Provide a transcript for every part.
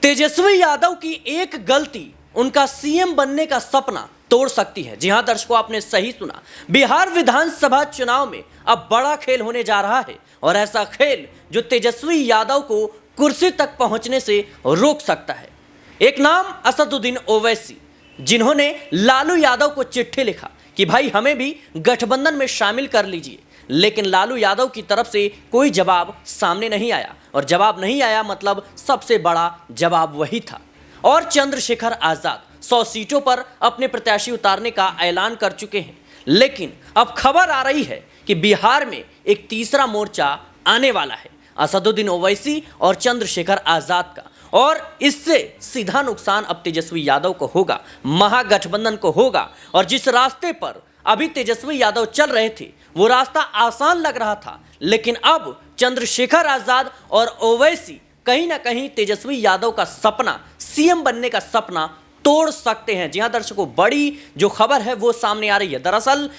तेजस्वी यादव की एक गलती उनका सीएम बनने का सपना तोड़ सकती है। जी हां दर्शकों, आपने सही सुना। बिहार विधानसभा चुनाव में अब बड़ा खेल होने जा रहा है और ऐसा खेल जो तेजस्वी यादव को कुर्सी तक पहुंचने से रोक सकता है। एक नाम असदुद्दीन ओवैसी, जिन्होंने लालू यादव को चिट्ठी लिखा कि भाई हमें भी गठबंधन में शामिल कर लीजिए, लेकिन लालू यादव की तरफ से कोई जवाब सामने नहीं आया और जवाब नहीं आया मतलब सबसे बड़ा जवाब वही था। और चंद्रशेखर आजाद 100 सीटों पर अपने प्रत्याशी उतारने का ऐलान कर चुके हैं, लेकिन अब खबर आ रही है कि बिहार में एक तीसरा मोर्चा आने वाला है, असदुद्दीन ओवैसी और चंद्रशेखर आजाद का। और इससे सीधा नुकसान अब तेजस्वी यादव को होगा, महागठबंधन को होगा। और जिस रास्ते पर अभी तेजस्वी यादव चल रहे थे वो रास्ता आसान लग रहा था, लेकिन अब चंद्रशेखर आजाद और ओवैसी कहीं ना कहीं तेजस्वी यादव का सपना, सीएम बनने का सपना तोड़ सकते हैं। जी हां दर्शकों, बड़ी जो खबर है वो सामने आ रही है। दरअसल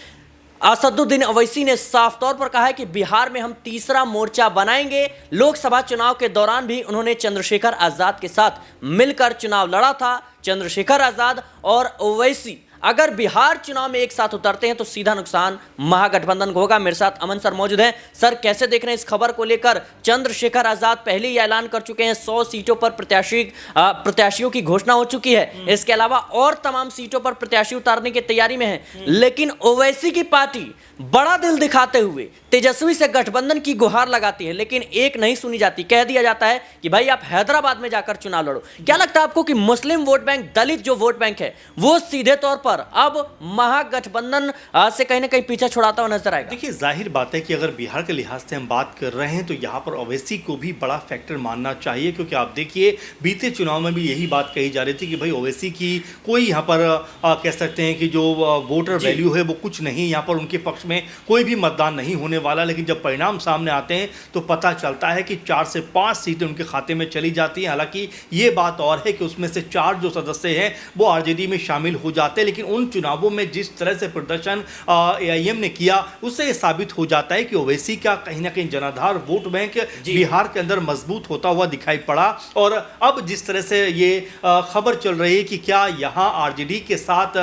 असदुद्दीन ओवैसी ने साफ तौर पर कहा है कि बिहार में हम तीसरा मोर्चा बनाएंगे। लोकसभा चुनाव के दौरान भी उन्होंने चंद्रशेखर आजाद के साथ मिलकर चुनाव लड़ा था। चंद्रशेखर आजाद और ओवैसी अगर बिहार चुनाव में एक साथ उतरते हैं तो सीधा नुकसान महागठबंधन को होगा। मेरे साथ अमन सर मौजूद हैं। सर, कैसे देख रहे हैं इस खबर को लेकर? चंद्रशेखर आजाद पहले ही ऐलान कर चुके हैं, 100 सीटों पर प्रत्याशियों की घोषणा हो चुकी है। इसके अलावा और तमाम सीटों पर प्रत्याशी उतारने की तैयारी में है, लेकिन ओवैसी की पार्टी बड़ा दिल दिखाते हुए तेजस्वी से गठबंधन की गुहार लगाती है, लेकिन एक नहीं सुनी जाती। कह दिया जाता है कि भाई आप हैदराबाद में जाकर चुनाव लड़ो। क्या लगता है आपको कि मुस्लिम वोट बैंक, दलित जो वोट बैंक है, वो सीधे तौर पर अब महागठबंधन से कहीं ना कहीं पीछा छुड़ाता हुआ नजर आएगा? देखिए, जाहिर बात है कि अगर बिहार के लिहाज से हम बात कर रहे हैं तो यहाँ पर ओवैसी को भी बड़ा फैक्टर मानना चाहिए, क्योंकि आप देखिए बीते चुनाव में भी यही बात कही जा रही थी कि भाई ओवैसी की कोई यहाँ पर कह सकते हैं कि जो वोटर वैल्यू है वो कुछ नहीं, यहाँ पर उनके पक्ष में कोई भी मतदान नहीं होने वाला। लेकिन जब परिणाम सामने आते हैं तो पता चलता है कि 4 से 5 सीटें उनके खाते में चली जाती हैं। हालांकि ये बात और है कि उसमें से 4 जो सदस्य हैं वो आरजेडी में शामिल हो जाते हैं, लेकिन उन चुनावों में जिस तरह से प्रदर्शन एआईएम ने किया उससे ये साबित हो जाता है कि ओवैसी का कहीं ना कहीं जनाधार वोट बैंक बिहार के अंदर मजबूत होता हुआ दिखाई पड़ा। और अब जिस तरह से ये खबर चल रही है कि क्या यहाँ आरजेडी के साथ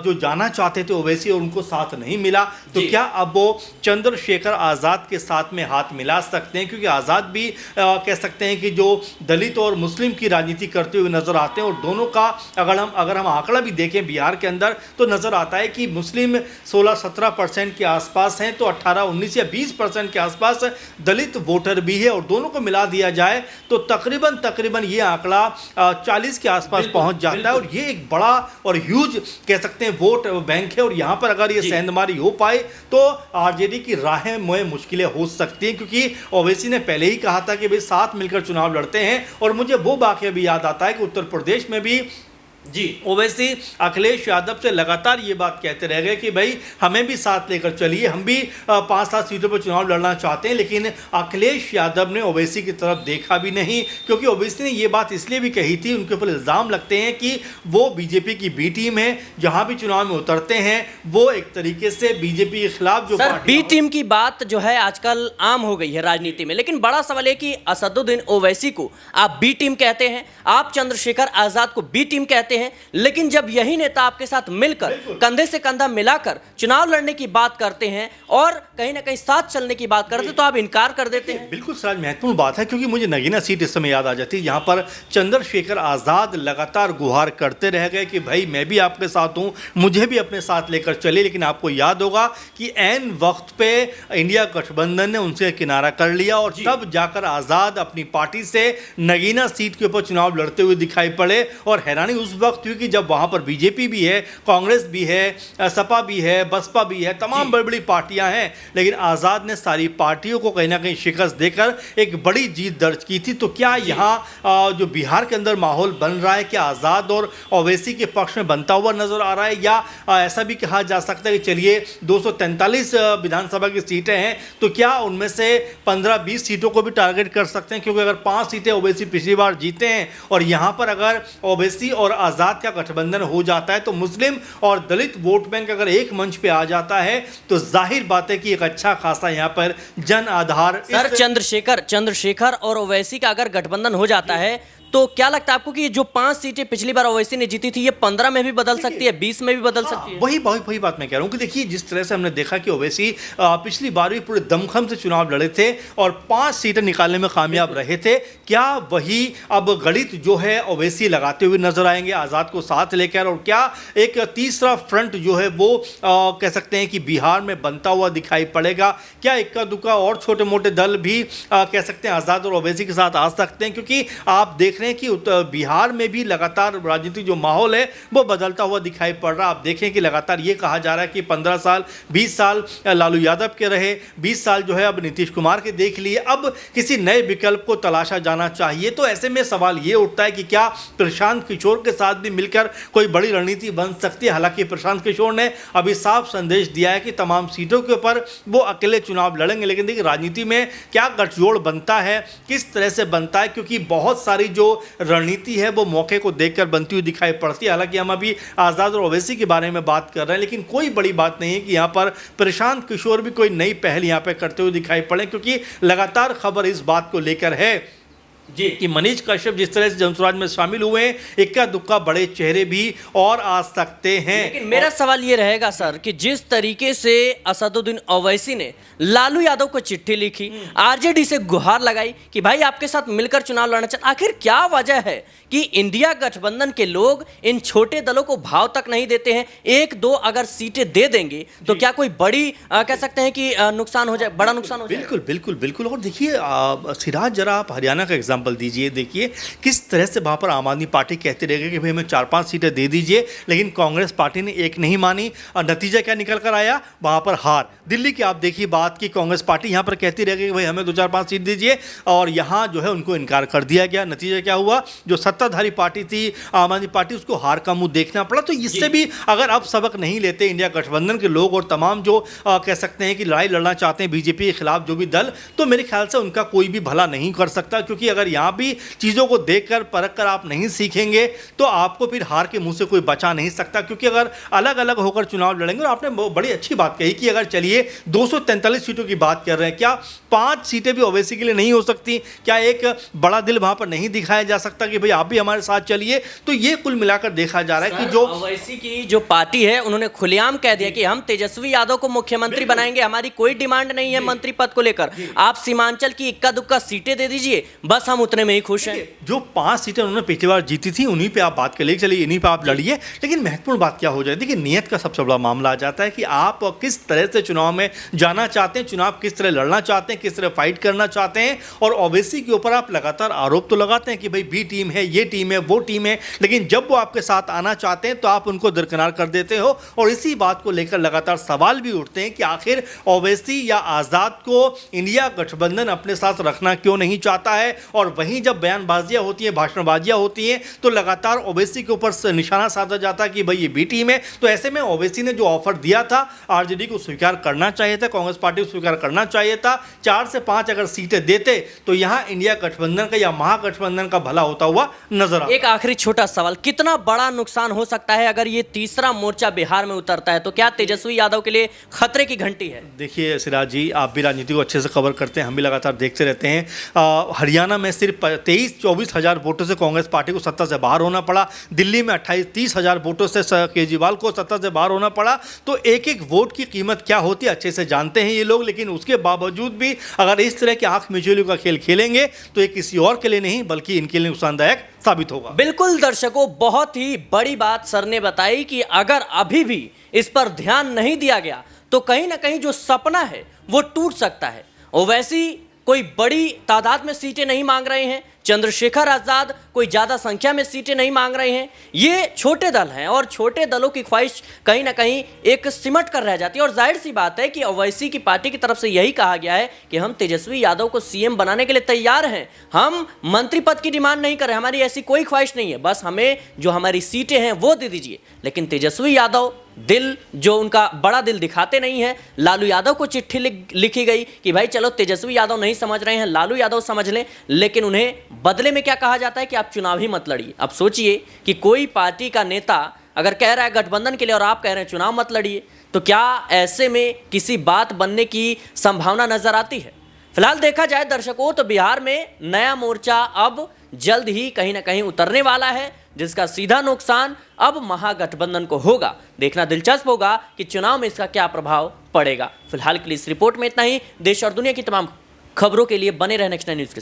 जो जाना चाहते थे ओवैसी और उनको साथ नहीं मिला, तो क्या अब वो चंद्रशेखर आजाद के साथ में हाथ मिला सकते हैं? क्योंकि आजाद भी कह सकते हैं कि जो दलित और मुस्लिम की राजनीति करते हुए नजर आते हैं, और दोनों का अगर हम आंकड़ा भी देखें बिहार के अंदर तो नजर आता है कि मुस्लिम 16-17% के आसपास हैं, तो 18-19 या 20% के आसपास दलित वोटर भी है, और दोनों को मिला दिया जाए तो तकरीबन ये आंकड़ा 40 के आसपास पहुंच जाता है। और ये एक बड़ा और ह्यूज कह सकते हैं वोट बैंक है। और यहाँ पर अगर ये सेंधमारी हो पाए तो आरजेडी की राहें मुश्किलें हो सकती हैं, क्योंकि ओवैसी ने पहले ही कहा था कि भाई साथ मिलकर चुनाव लड़ते हैं। और मुझे वो वाकया भी याद आता है कि उत्तर प्रदेश में भी ओवैसी अखिलेश यादव से लगातार ये बात कहते रह गए कि भाई हमें भी साथ लेकर चलिए, हम भी 5-7 सीटों पर चुनाव लड़ना चाहते हैं। लेकिन अखिलेश यादव ने ओवैसी की तरफ देखा भी नहीं, क्योंकि ओवैसी ने ये बात इसलिए भी कही थी, उनके ऊपर इल्ज़ाम लगते हैं कि वो बीजेपी की बी टीम है, जहां भी चुनाव में उतरते हैं वो एक तरीके से बीजेपी के खिलाफ जो बी टीम की बात जो है आजकल आम हो गई है राजनीति में। लेकिन बड़ा सवाल है कि असदुद्दीन ओवैसी को आप बी टीम कहते हैं, आप चंद्रशेखर आजाद को बी टीम कहते हैं, लेकिन जब यही नेता आपके साथ मिलकर कंधे से कंधा मिलाकर चुनाव लड़ने की बात करते हैं और कहीं ना कहीं साथ चलने की बात करते हैं तो आप इनकार कर देते हैं। बिल्कुल सर, महत्वपूर्ण बात है, क्योंकि मुझे नगीना सीट इस समय याद आ जाती है, जहां पर चंद्रशेखर आजाद लगातार गुहार करते रह गए कि भाई मैं भी आपके साथ हूं, मुझे भी अपने साथ लेकर चले। लेकिन आपको याद होगा कि ऐन वक्त पे इंडिया गठबंधन ने उनसे किनारा कर लिया और तब जाकर आजाद अपनी पार्टी से नगीना सीट के ऊपर चुनाव लड़ते हुए दिखाई पड़े। और हैरानी उस वक्त कि जब वहां पर बीजेपी भी है, कांग्रेस भी है, सपा भी है, बसपा भी है, तमाम बड़ी बड़ी पार्टियां हैं, लेकिन आजाद ने सारी पार्टियों को कहीं ना कहीं शिकस्त देकर एक बड़ी जीत दर्ज की थी। तो क्या यहां जो बिहार के अंदर माहौल बन रहा है क्या आजाद और ओवैसी के पक्ष में बनता हुआ नजर आ रहा है, या ऐसा भी कहा जा सकता है कि चलिए 243 विधानसभा की सीटें हैं तो क्या उनमें से 15-20 सीटों को भी टारगेट कर सकते हैं? क्योंकि अगर 5 सीटें ओवैसी पिछली बार जीते हैं और यहां पर अगर ओवैसी और आजाद का गठबंधन हो जाता है तो मुस्लिम और दलित वोट बैंक अगर एक मंच पे आ जाता है तो जाहिर बात है कि एक अच्छा खासा यहाँ पर जन आधार सर चंद्रशेखर और ओवैसी का अगर गठबंधन हो जाता है तो क्या लगता है आपको कि ये जो 5 सीटें पिछली बार ओवैसी ने जीती थी ये 15 में भी बदल सकती है, 20 में भी बदल सकती है? वही बात मैं कह रहा हूं कि देखिए जिस तरह से हमने देखा कि ओवैसी पिछली बार भी पूरे दमखम से चुनाव लड़े थे और 5 सीटें निकालने में कामयाब रहे थे। क्या वही अब गणित जो है ओवैसी लगाते हुए नजर आएंगे आज़ाद को साथ लेकर, और क्या एक तीसरा फ्रंट जो है वो कह सकते हैं कि बिहार में बनता हुआ दिखाई पड़ेगा? क्या इक्का दुक्का और छोटे मोटे दल भी कह सकते हैं आज़ाद और ओवैसी के साथ आ सकते हैं? क्योंकि आप देख रहे हैं कि बिहार में भी लगातार राजनीतिक जो माहौल है वो बदलता हुआ दिखाई पड़ रहा है। आप देखें कि लगातार ये कहा जा रहा है कि 15 साल 20 साल लालू यादव के रहे, 20 साल जो है अब नीतीश कुमार के देख लिए, अब किसी नए विकल्प को तलाशा जाना चाहिए। तो ऐसे में सवाल ये उठता है कि क्या प्रशांत किशोर के साथ भी मिलकर कोई बड़ी रणनीति बन सकती है? हालांकि प्रशांत किशोर ने अभी साफ संदेश दिया है कि तमाम सीटों के ऊपर वो अकेले चुनाव लड़ेंगे, लेकिन देखिए राजनीति में क्या गठजोड़ बनता है, किस तरह से बनता है, क्योंकि बहुत सारी जो रणनीति है वो मौके को देखकर बनती हुई दिखाई पड़ती है। हालांकि हम अभी आज़ाद और ओवैसी के बारे में बात कर रहे हैं, लेकिन कोई बड़ी बात नहीं है कि यहाँ पर प्रशांत किशोर भी कोई नई पहल यहाँ पे करते हुए दिखाई पड़े, क्योंकि लगातार खबर इस बात को लेकर है जी कि मनीष कश्यप जिस तरह से जनसुराज में शामिल हुए, इक्का दुक्का बड़े चेहरे भी और आ सकते हैं। लेकिन मेरा सवाल ये रहेगा सर कि जिस तरीके से असदुद्दीन ओवैसी ने लालू यादव को चिट्ठी लिखी, आरजेडी से गुहार लगाई कि भाई आपके साथ मिलकर चुनाव लड़ना चाहते, आखिर क्या वजह है कि इंडिया गठबंधन के लोग इन छोटे दलों को भाव तक नहीं देते हैं? 1-2 अगर सीटें दे देंगे तो क्या कोई बड़ी कह सकते हैं कि नुकसान हो जाए, बड़ा नुकसान हो जाए? बिल्कुल। और देखिए सिराज, जरा आप हरियाणा का एग्जाम्पल दीजिए, देखिए किस तरह से वहाँ पर आम आदमी पार्टी कहती रहेगी कि भाई हमें 4-5 सीटें दे दीजिए, लेकिन कांग्रेस पार्टी ने एक नहीं मानी और नतीजा क्या निकल कर आया? वहाँ पर हार। दिल्ली की आप देखिए बात की कांग्रेस पार्टी यहाँ पर कहती रहेगी कि भाई हमें 2-4-5 सीट दीजिए, और यहाँ जो है उनको इनकार कर दिया गया। नतीजा क्या हुआ? जो सत्ताधारी पार्टी थी आम आदमी पार्टी, उसको हार का मुंह देखना पड़ा। तो इससे भी अगर अब सबक नहीं लेते इंडिया गठबंधन के लोग और तमाम जो कह सकते हैं कि लड़ाई लड़ना चाहते हैं बीजेपी के खिलाफ जो भी दल, तो मेरे ख्याल से उनका कोई भी भला नहीं कर सकता। क्योंकि अगर यहाँ भी चीज़ों को देखकर परख कर आप नहीं सीखेंगे तो आपको फिर हार के मुंह से कोई बचा नहीं सकता। क्योंकि अगर अलग अलग होकर चुनाव लड़ेंगे, और आपने बड़ी अच्छी बात कही कि अगर चलिए 243 सीटों की बात कर रहे हैं, क्या 5 सीटें भी ओवैसी के लिए नहीं हो सकती? क्या एक बड़ा दिल वहां पर नहीं दिखाया जा सकता कि भाई आप भी हमारे साथ चलिए? तो ये कुल मिलाकर देखा जा रहा है कि जो ओवैसी की जो पार्टी है उन्होंने खुलेआम कह दिया कि हम तेजस्वी यादव को मुख्यमंत्री बनाएंगे, हमारी कोई डिमांड नहीं है मंत्री पद को लेकर, आप सीमांचल की इक्का दुक्का सीटें दे दीजिए, बस हम उतने में ही खुश हैं। जो 5 सीटें उन्होंने पिछली बार जीती थी उन्हीं पे आप बात कर ले, चलिए इन्हीं पे आप लड़िए। लेकिन महत्वपूर्ण बात क्या हो जाए, देखिए नियत का सबसे बड़ा मामला आ जाता है कि आप किस तरह से चुनाव में जाना चाहते हैं, चुनाव किस तरह लड़ना चाहते हैं, किस तरह फाइट करना चाहते हैं। और ओवैसी के ऊपर आप लगातार आरोप तो लगाते हैं कि भाई बी टीम है, ये टीम है, वो टीम है, लेकिन जब वो आपके साथ आना चाहते हैं तो आप उनको दरकिनार कर देते हो। और इसी बात को लेकर लगातार सवाल भी उठते हैं कि आखिर ओवैसी या आज़ाद को इंडिया गठबंधन अपने साथ रखना क्यों नहीं चाहता है? और वहीं जब बयानबाजियां होती हैं, भाषणबाजियां होती हैं, तो लगातार ओवैसी के ऊपर निशाना साधा जाता है कि भाई ये बी टीम है। तो ऐसे में ओवैसी ने जो ऑफर दिया था आरजेडी को स्वीकार करना चाहिए था, कांग्रेस पार्टी को स्वीकार करना चाहिए था। 4 से 5 अगर सीटें देते तो यहाँ इंडिया गठबंधन का या महागठबंधन का भला होता हुआ नजर आता। एक आखिरी छोटा सवाल, कितना बड़ा नुकसान हो सकता है अगर ये तीसरा मोर्चा बिहार में उतरता है? तो क्या तेजस्वी यादव के लिए खतरे की घंटी है? देखिए सिराज जी, आप भी राजनीति को अच्छे से कवर करते हैं, हम भी लगातार देखते रहते हैं। हरियाणा में सिर्फ 23-24 हज़ार वोटों से कांग्रेस पार्टी को सत्ता से बाहर होना पड़ा। दिल्ली में 28-30 हज़ार वोटों से केजरीवाल को सत्ता से बाहर होना पड़ा। तो एक एक वोट की कीमत क्या होती है अच्छे से जानते हैं ये लोग। लेकिन उसके बावजूद भी अगर इस तरह के आंख मिचौली का खेल खेलेंगे तो ये किसी और के लिए नहीं बल्कि इनके लिए नुकसानदायक साबित होगा। बिल्कुल दर्शकों, बहुत ही बड़ी बात सर ने बताई कि अगर अभी भी इस पर ध्यान नहीं दिया गया तो कहीं ना कहीं जो सपना है वो टूट सकता है। ओवैसी कोई बड़ी तादाद में सीटें नहीं मांग रहे हैं, चंद्रशेखर आजाद कोई ज्यादा संख्या में सीटें नहीं मांग रहे हैं। ये छोटे दल हैं और छोटे दलों की ख्वाहिश कहीं ना कहीं एक सिमट कर रह जाती है। और जाहिर सी बात है कि ओवैसी की पार्टी की तरफ से यही कहा गया है कि हम तेजस्वी यादव को सीएम बनाने के लिए तैयार हैं, हम मंत्री पद की डिमांड नहीं कर रहे, हमारी ऐसी कोई ख्वाहिश नहीं है, बस हमें जो हमारी सीटें हैं वो दे दीजिए। लेकिन तेजस्वी यादव दिल जो उनका बड़ा दिल दिखाते नहीं है। लालू यादव को चिट्ठी लिखी गई कि भाई चलो तेजस्वी यादव नहीं समझ रहे हैं, लालू यादव समझ लें, लेकिन उन्हें बदले में क्या कहा जाता है कि आप चुनाव ही मत लड़िए। अब सोचिए कि कोई पार्टी का नेता अगर कह रहा है गठबंधन के लिए और आप कह रहे हैं चुनाव मत लड़िए, तो क्या ऐसे में किसी बात बनने की संभावना नजर आती है? फिलहाल देखा जाए दर्शकों तो बिहार में नया मोर्चा अब जल्द ही कहीं ना कहीं उतरने वाला है, जिसका सीधा नुकसान अब महागठबंधन को होगा। देखना दिलचस्प होगा कि चुनाव में इसका क्या प्रभाव पड़ेगा। फिलहाल के लिए इस रिपोर्ट में इतना ही। देश और दुनिया की तमाम खबरों के लिए बने रहने नेक्स्ट 9 न्यूज के साथ।